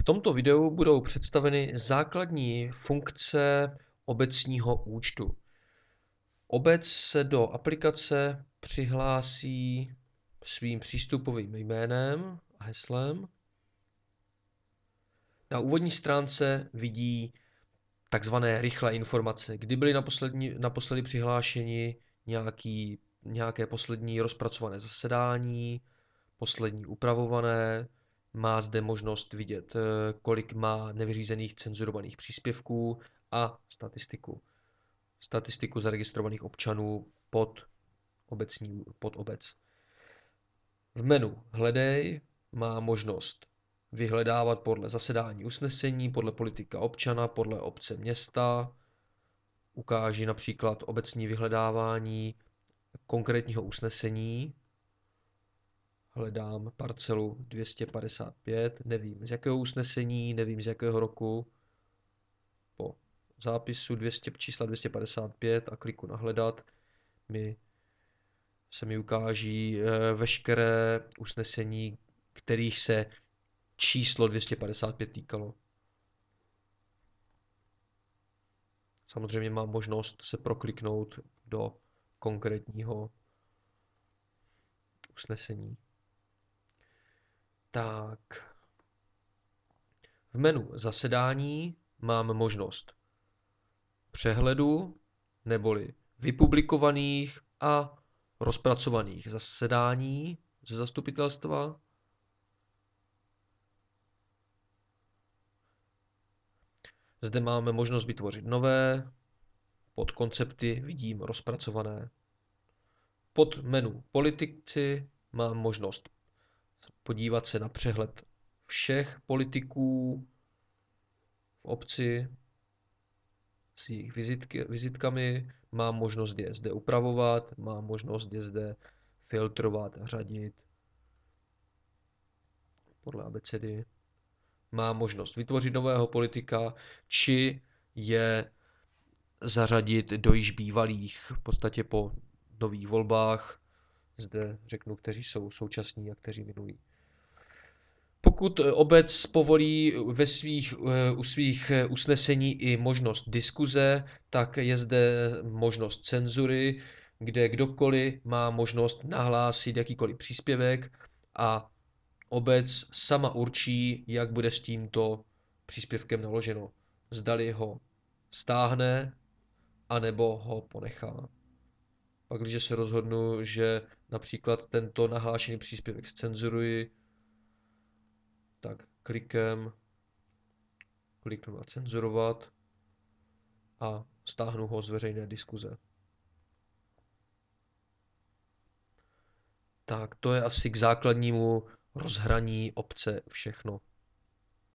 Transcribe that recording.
V tomto videu budou představeny základní funkce obecního účtu. Obec se do aplikace přihlásí svým přístupovým jménem a heslem. Na úvodní stránce vidí takzvané rychlé informace, kdy byli naposledy přihlášeni, nějaké poslední rozpracované zasedání, poslední upravované. Má zde možnost vidět, kolik má nevyřízených cenzurovaných příspěvků a statistiku. Statistiku zaregistrovaných občanů pod obec. V menu Hledej má možnost vyhledávat podle zasedání usnesení, podle politika občana, podle obce města. Ukáží například obecní vyhledávání konkrétního usnesení. Hledám parcelu 255, nevím z jakého usnesení, nevím z jakého roku. Po zápisu čísla 255 a kliku na hledat se mi ukáží veškeré usnesení, kterých se číslo 255 týkalo. Samozřejmě mám možnost se prokliknout do konkrétního usnesení. Tak. V menu zasedání mám možnost přehledu neboli vypublikovaných a rozpracovaných zasedání ze zastupitelstva. Zde máme možnost vytvořit nové, pod koncepty vidím rozpracované. Pod menu politici mám možnost podívat se na přehled všech politiků v obci s jejich vizitkami, mám možnost je zde upravovat, mám možnost je zde filtrovat a řadit podle abecedy. Mám možnost vytvořit nového politika, či je zařadit do již bývalých, v podstatě po nových volbách. Zde řeknu, kteří jsou současní a kteří minulí. Pokud obec povolí u svých usnesení i možnost diskuze, tak je zde možnost cenzury, kde kdokoliv má možnost nahlásit jakýkoliv příspěvek a obec sama určí, jak bude s tímto příspěvkem naloženo. Zdali ho stáhne, anebo ho ponechá. Pak, když se rozhodnu, že například tento nahlášený příspěvek zcenzuruji, tak kliknu na cenzurovat a stáhnu ho z veřejné diskuze. Tak to je asi k základnímu rozhraní obce všechno.